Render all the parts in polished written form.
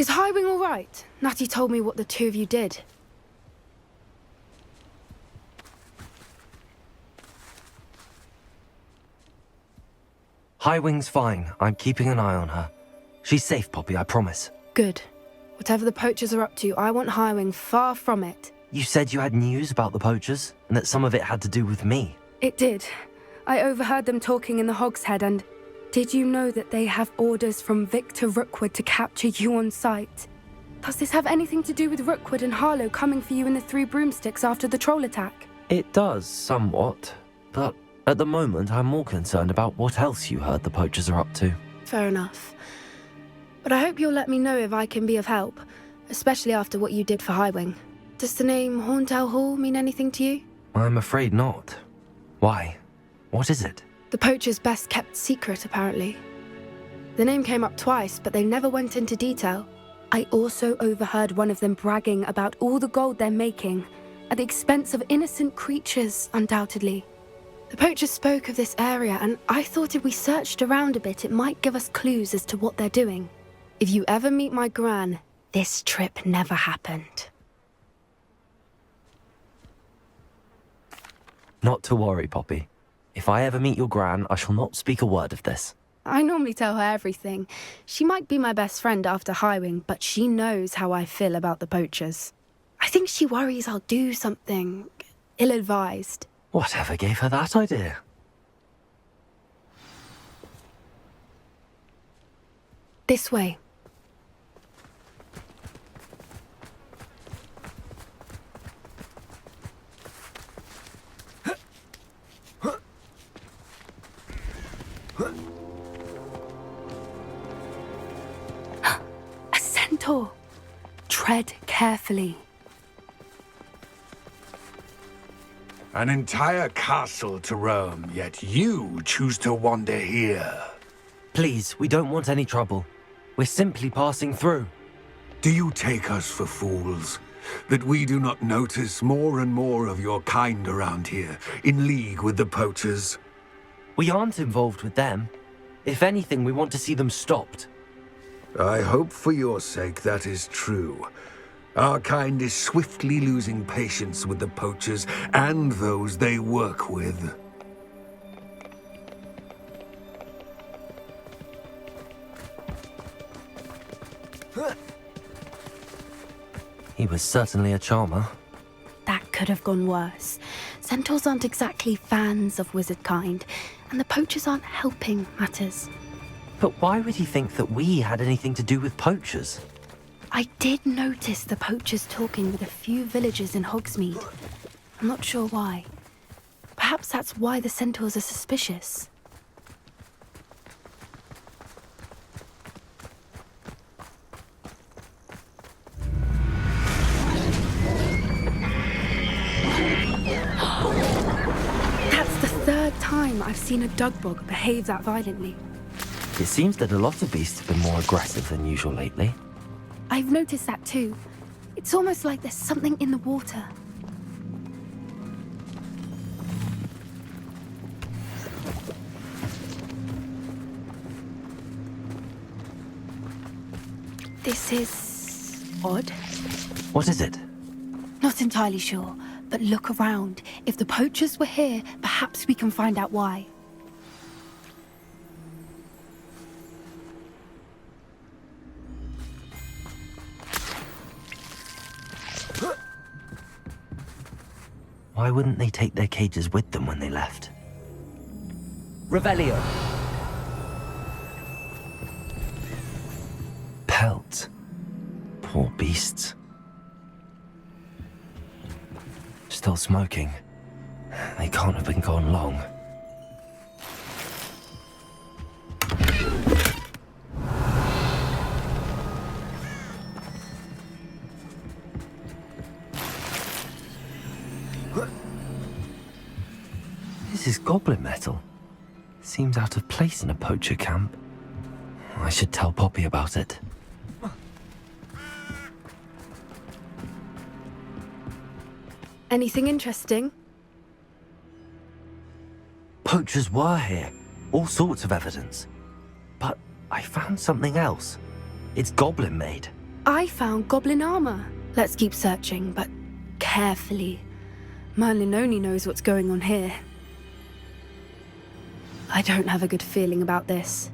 Is Highwing all right? Natty told me what the two of you did. Highwing's fine. I'm keeping an eye on her. She's safe, Poppy, I promise. Good. Whatever the poachers are up to, I want Highwing far from it. You said you had news about the poachers, and that some of it had to do with me. It did. I overheard them talking in the Hogshead, and did you know that they have orders from Victor Rookwood to capture you on sight? Does this have anything to do with Rookwood and Harlow coming for you in the Three Broomsticks after the troll attack? It does, somewhat. But at the moment, I'm more concerned about what else you heard the poachers are up to. Fair enough. But I hope you'll let me know if I can be of help, especially after what you did for Highwing. Does the name Horntail Hall mean anything to you? I'm afraid not. Why? What is it? The poachers' best-kept secret, apparently. The name came up twice, but they never went into detail. I also overheard one of them bragging about all the gold they're making, at the expense of innocent creatures, undoubtedly. The poachers spoke of this area, and I thought if we searched around a bit, it might give us clues as to what they're doing. If you ever meet my gran, this trip never happened. Not to worry, Poppy. If I ever meet your gran, I shall not speak a word of this. I normally tell her everything. She might be my best friend after Highwing, but she knows how I feel about the poachers. I think she worries I'll do something ill-advised. Whatever gave her that idea? This way. A centaur. Tread carefully. An entire castle to roam, yet you choose to wander here. Please, we don't want any trouble. We're simply passing through. Do you take us for fools? That we do not notice more and more of your kind around here, in league with the poachers? We aren't involved with them. If anything, we want to see them stopped. I hope for your sake that is true. Our kind is swiftly losing patience with the poachers and those they work with. He was certainly a charmer. That could have gone worse. Centaurs aren't exactly fans of wizard kind, and the poachers aren't helping matters. But why would he think that we had anything to do with poachers? I did notice the poachers talking with a few villagers in Hogsmeade. I'm not sure why. Perhaps that's why the centaurs are suspicious. That's the third time I've seen a dugbog behave that violently. It seems that a lot of beasts have been more aggressive than usual lately. I've noticed that too. It's almost like there's something in the water. This is odd. What is it? Not entirely sure, but look around. If the poachers were here, perhaps we can find out why. Why wouldn't they take their cages with them when they left? Revelio! Pelt. Poor beasts. Still smoking. They can't have been gone long. This is goblin metal. Seems out of place in a poacher camp. I should tell Poppy about it. Anything interesting? Poachers were here. All sorts of evidence. But I found something else. It's goblin made. I found goblin armor. Let's keep searching, but carefully. Merlin only knows what's going on here. I don't have a good feeling about this.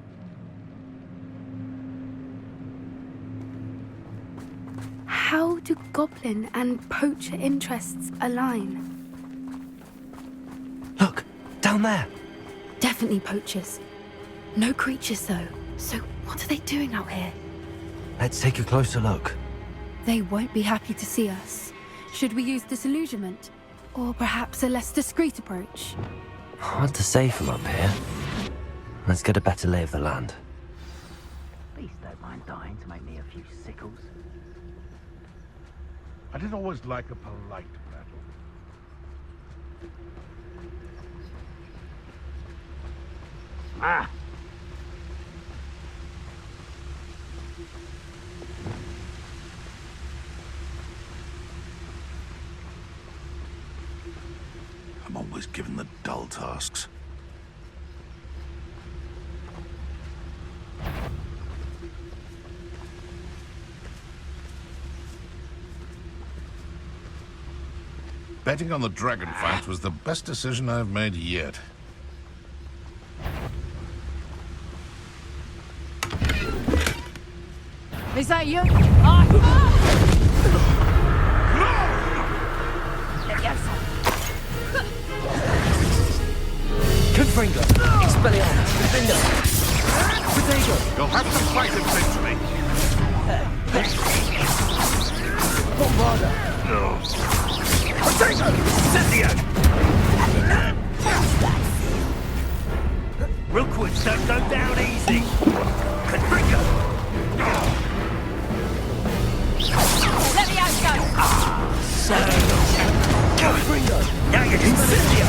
How do goblin and poacher interests align? Look, down there. Definitely poachers. No creatures, though. So what are they doing out here? Let's take a closer look. They won't be happy to see us. Should we use disillusionment? Or perhaps a less discreet approach? Hard to say from up here. Let's get a better lay of the land. Beast don't mind dying to make me a few sickles. I did always like a polite battle. Ah! I'm always given the dull tasks. Betting on the dragon fight was the best decision I've made yet. Is that you? Confringo! Expelliarmus! Defender! Protego! You'll have to fight eventually. Bombarda! Protego! Incendio! Rookwoods don't go down easy. Confringo! Let me out, go! Confringo! Now you're Incendio!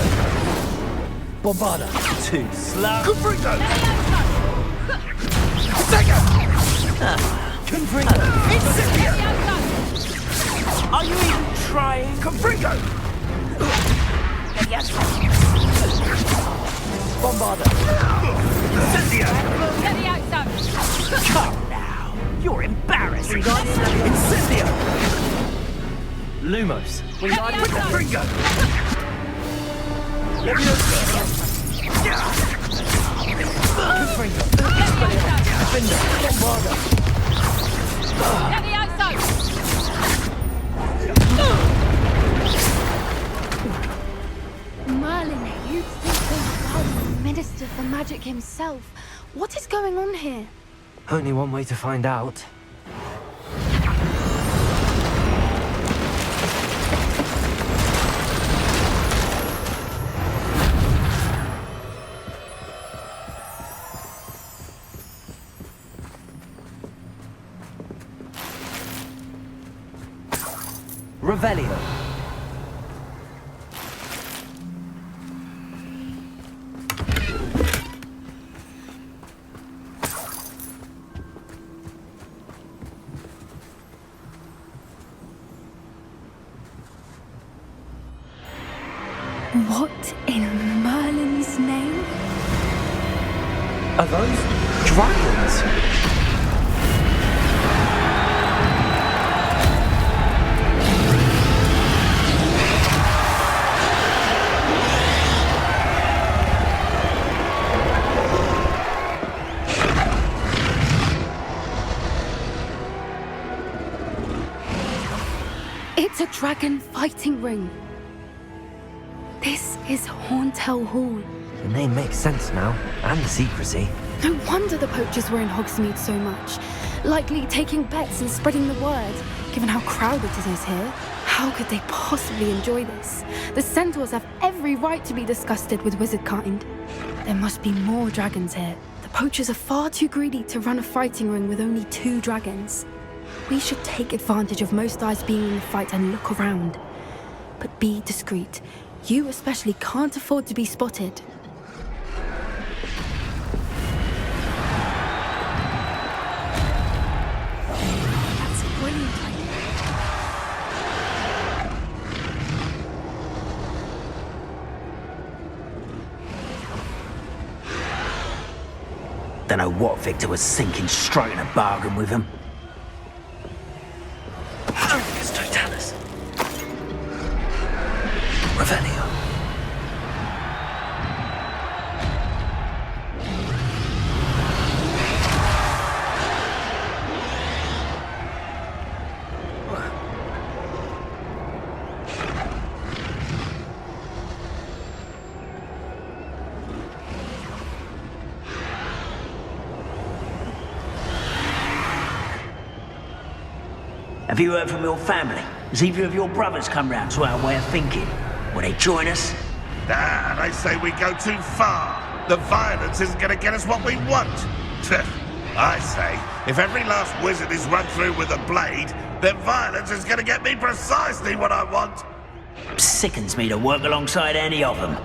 Bombarda! Too slow! Confringo! Confringo! Incendio! Are you even trying? Confringo! Bombarda! Incendio! Let me out, go! Come now! You're embarrassing! Incendio! Lumos! Let me out, go! Confringo! Confringo! Let me out, go! Defender! Bombarda! Let me out, go! Merlin, you'd think they were the Minister for Magic himself. What is going on here? Only one way to find out. Revelio. What in Merlin's name? Are those dragons? It's a dragon fighting ring. This is Hauntel Hall. The name makes sense now, and the secrecy. No wonder the poachers were in Hogsmeade so much. Likely taking bets and spreading the word, given how crowded it is here. How could they possibly enjoy this? The centaurs have every right to be disgusted with wizard kind. There must be more dragons here. The poachers are far too greedy to run a fighting ring with only 2 dragons. We should take advantage of most eyes being in the fight and look around. But be discreet. You especially can't afford to be spotted. That's a brilliant idea. Don't know what Victor was thinking, striking a bargain with him. Have you heard from your family? Has either of your brothers come round to our way of thinking? Will they join us? Nah, they say we go too far. The violence isn't going to get us what we want. I say, if every last wizard is run through with a blade, then violence is going to get me precisely what I want. Sickens me to work alongside any of them.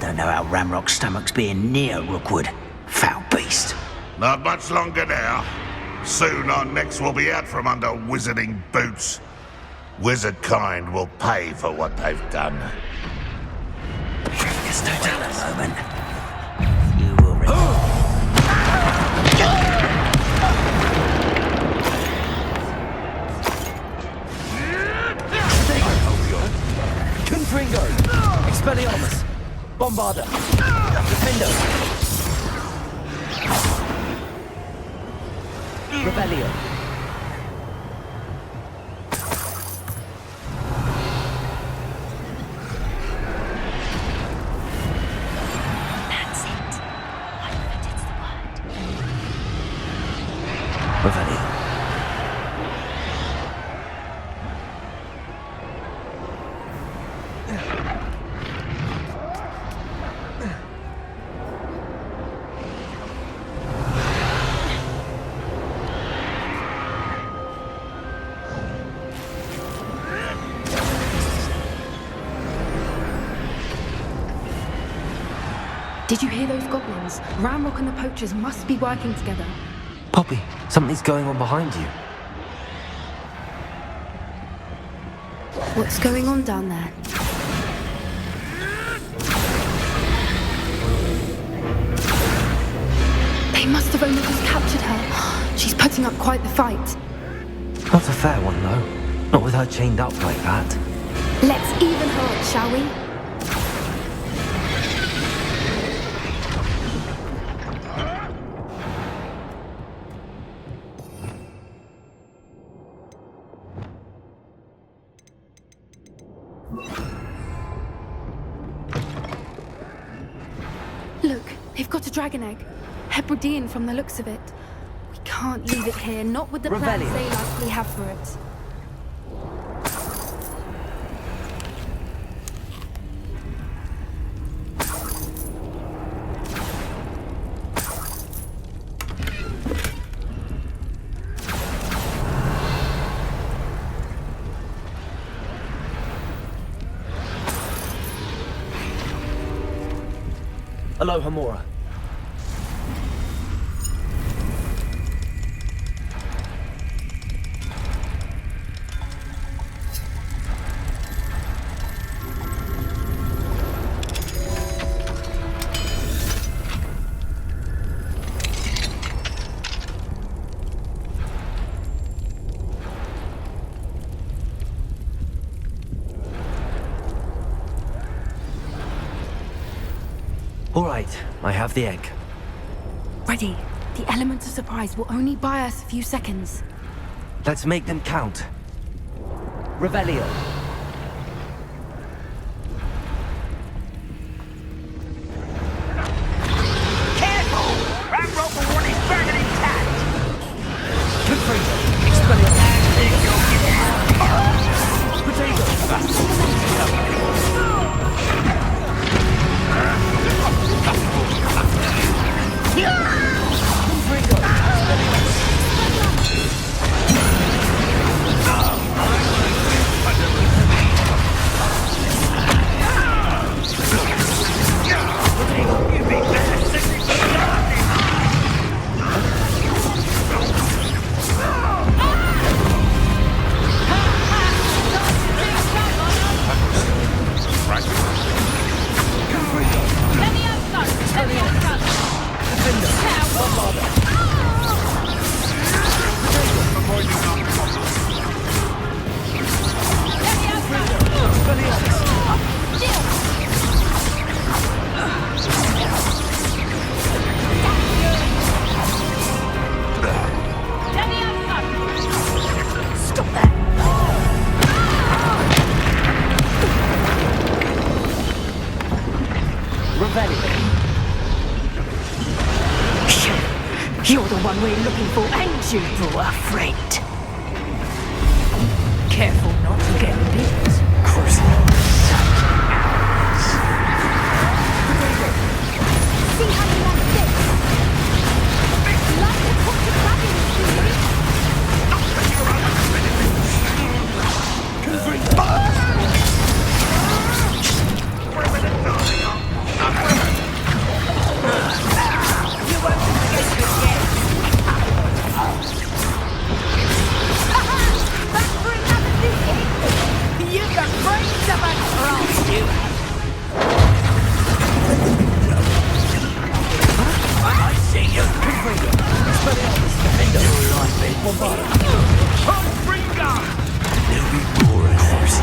Don't know how Ramrock's stomach's being near Rookwood. Foul beast. Not much longer now. Soon our necks will be out from under wizarding boots. Wizard kind will pay for what they've done. Just don't tell a moment. You will Confringo! Expelliarmus! Bombarda! Defendo! Rebellion! That's it. I bet it's the word. Rebellion. Did you hear those goblins? Ramrock and the poachers must be working together. Poppy, something's going on behind you. What's going on down there? They must have only just captured her. She's putting up quite the fight. Not a fair one, though. Not with her chained up like that. Let's even her up, shall we? Look, they've got a dragon egg. Hebridean from the looks of it. We can't leave it here, not with the plans Revelio. they likely have for it. Aloha Mora. All right, I have the egg. Ready. The element of surprise will only buy us a few seconds. Let's make them count. Revelio. Careful! Ramrock will want his dragon intact! Confringo. Expelliarmus. Potato. You're the one we're looking for, ain't you, poor friend? Careful not to get bit. See how you like this? Like the torture dragons, You've got brains of a troll, you. I see you. Defender. Your life been bombarded. There'll be more of those.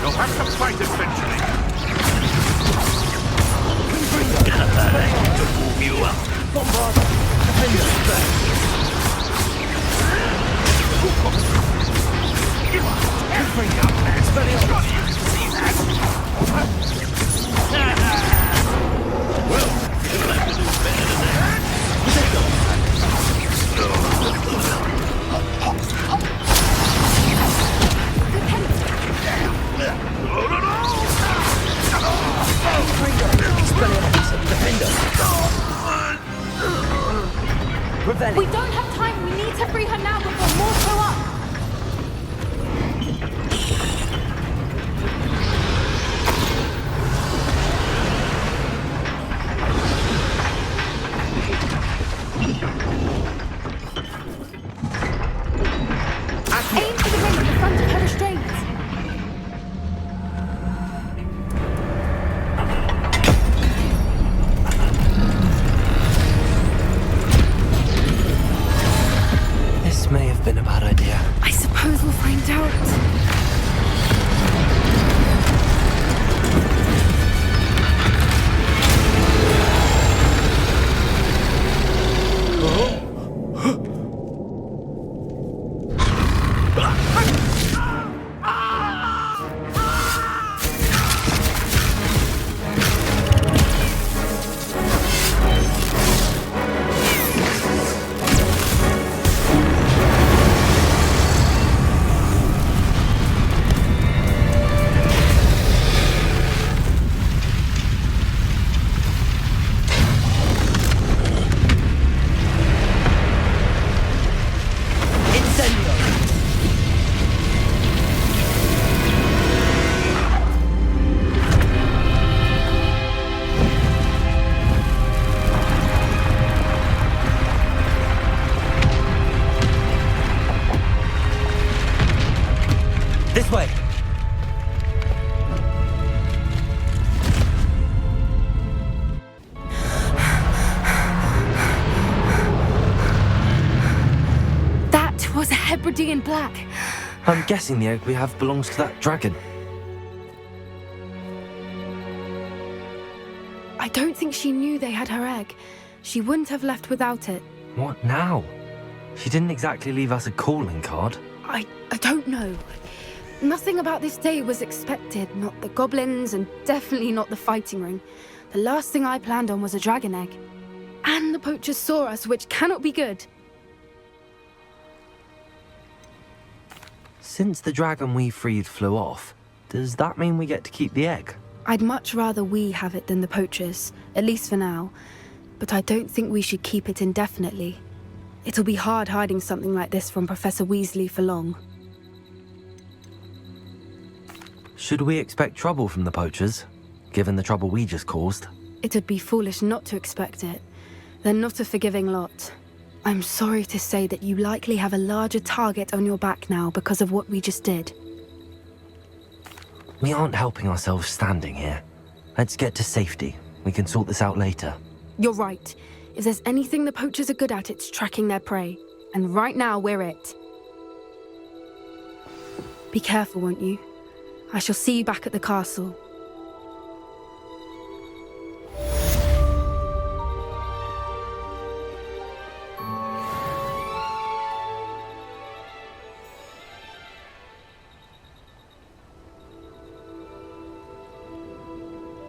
You'll have to fight eventually. To warm you up. We don't have time. We need to free her now before more show up. Aim for the ring at the front of her restraints. This may have been a bad idea. I suppose we'll find out. This way! That was a Hebridean black. I'm guessing the egg we have belongs to that dragon. I don't think she knew they had her egg. She wouldn't have left without it. What now? She didn't exactly leave us a calling card. I don't know. Nothing about this day was expected. Not the goblins, and definitely not the fighting ring. The last thing I planned on was a dragon egg. And the poachers saw us, which cannot be good. Since the dragon we freed flew off, does that mean we get to keep the egg? I'd much rather we have it than the poachers, at least for now. But I don't think we should keep it indefinitely. It'll be hard hiding something like this from Professor Weasley for long. Should we expect trouble from the poachers, given the trouble we just caused? It'd be foolish not to expect it. They're not a forgiving lot. I'm sorry to say that you likely have a larger target on your back now because of what we just did. We aren't helping ourselves standing here. Let's get to safety. We can sort this out later. You're right. If there's anything the poachers are good at, it's tracking their prey. And right now, we're it. Be careful, won't you? I shall see you back at the castle.